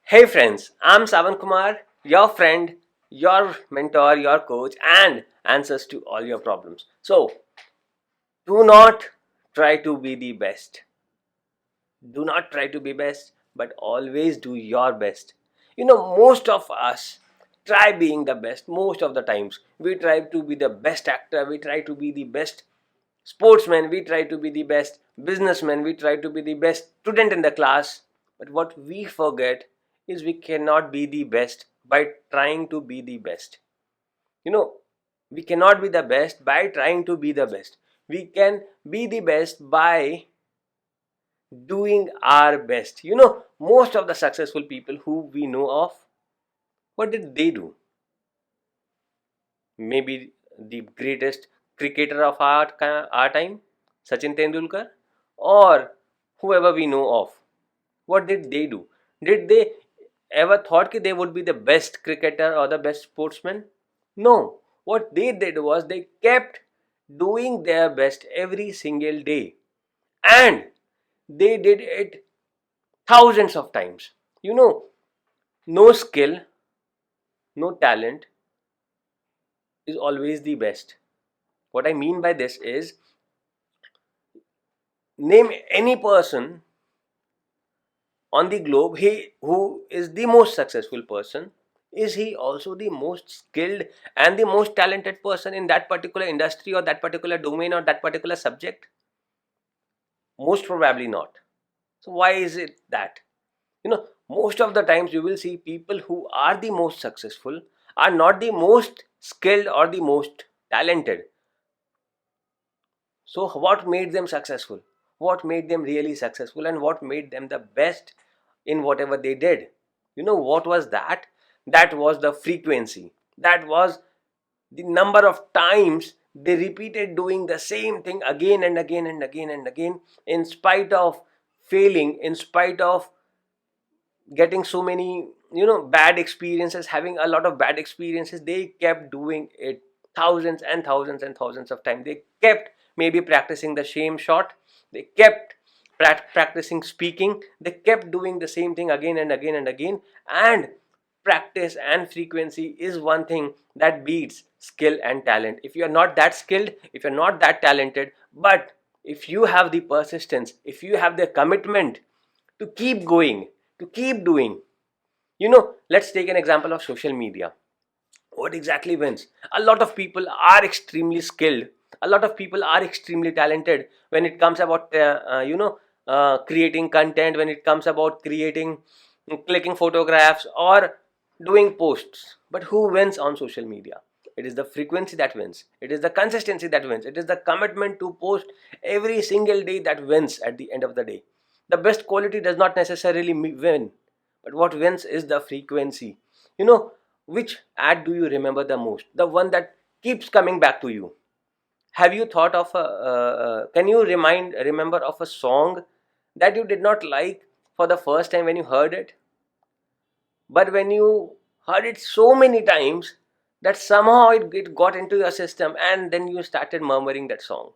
Hey friends, I'm Sawan Kumar, your friend, your mentor, your coach, and answers to all your problems. So, do not try to be the best. Do not try to be best, but always do your best. Most of us try being the best most of the times. We try to be the best actor, we try to be the best sportsman, we try to be the best businessman, we try to be the best student in the class. But what we forget is we cannot be the best by trying to be the best. You know, we cannot be the best by trying to be the best. We can be the best by doing our best. Most of the successful people who we know of, what did they do? Maybe the greatest cricketer of our time, Sachin Tendulkar, or whoever we know of. What did they do? Did they ever thought that they would be the best cricketer or the best sportsman? No. What they did was they kept doing their best every single day, and they did it thousands of times. You know, no skill, no talent is always the best. What I mean by this is, name any person on the globe he who is the most successful person. Is he also the most skilled and the most talented person in that particular industry or that particular domain or that particular subject? Most probably not. So why is it that? Most of the times you will see people who are the most successful are not the most skilled or the most talented. So what made them successful? What made them really successful, and what made them the best in whatever they did? What was that? That was the frequency. That was the number of times they repeated doing the same thing again and again and again and again, in spite of failing, in spite of getting so many bad experiences, having a lot of bad experiences. They kept doing it thousands and thousands and thousands of times. They kept maybe practicing the same shot, they kept practicing speaking, they kept doing the same thing again and again and again. And practice and frequency is one thing that beats skill and talent. If you are not that skilled, if you're not that talented, but if you have the persistence, if you have the commitment to keep going, to keep doing. Let's take an example of social media. What exactly wins? A lot of people are extremely skilled, a lot of people are extremely talented when it comes about creating content, when it comes about creating, clicking photographs or doing posts. But who wins on social media? It is the frequency that wins, it is the consistency that wins, it is the commitment to post every single day that wins at the end of the day. The best quality does not necessarily win, but what wins is the frequency. you know which ad do you remember the most? The one that keeps coming back to you. Have you thought of can you remember of a song that you did not like for the first time when you heard it, but when you heard it so many times that somehow it got into your system and then you started murmuring that song?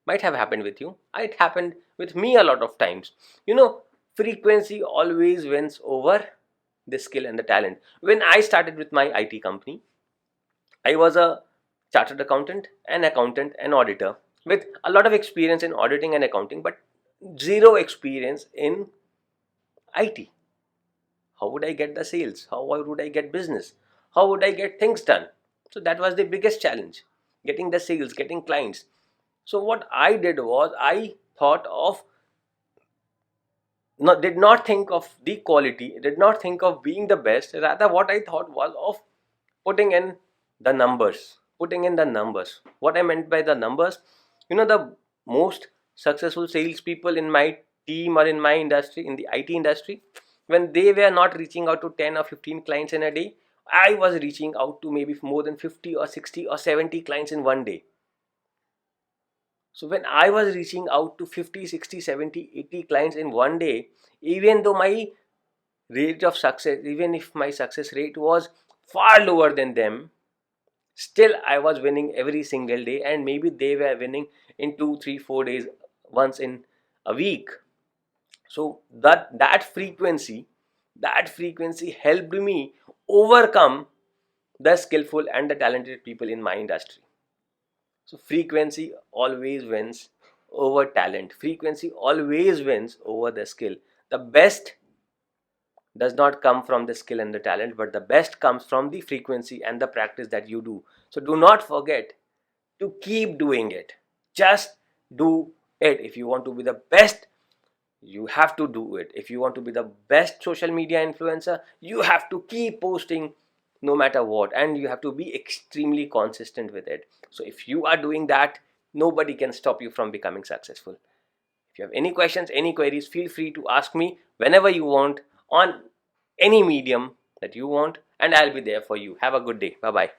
Might have happened with you. It happened with me a lot of times. Frequency always wins over the skill and the talent. When I started with my IT company, I was a chartered accountant, an auditor with a lot of experience in auditing and accounting, but zero experience in IT. How would I get the sales? How would I get business? How would I get things done? So that was the biggest challenge, getting the sales, getting clients. So what I did was I thought of, did not think of the quality, did not think of being the best. Rather, what I thought was of putting in the numbers. Putting in the numbers. What I meant by the numbers, the most successful salespeople in my team or in my industry, in the IT industry, when they were not reaching out to 10 or 15 clients in a day, I was reaching out to maybe more than 50 or 60 or 70 clients in one day. So when I was reaching out to 50, 60, 70, 80 clients in one day, even though my rate of success, even if my success rate was far lower than them, still I was winning every single day, and maybe they were winning in 2, 3, 4 days, once in a week. So that frequency helped me overcome the skillful and the talented people in my industry. So frequency always wins over talent. Frequency always wins over the skill. The best does not come from the skill and the talent, but the best comes from the frequency and the practice that you do. So do not forget to keep doing it. Just do it. If you want to be the best, you have to do it. If you want to be the best social media influencer, you have to keep posting no matter what, and you have to be extremely consistent with it. So if you are doing that, nobody can stop you from becoming successful. If you have any questions, any queries, feel free to ask me whenever you want on any medium that you want, and I'll be there for you. Have a good day. Bye bye.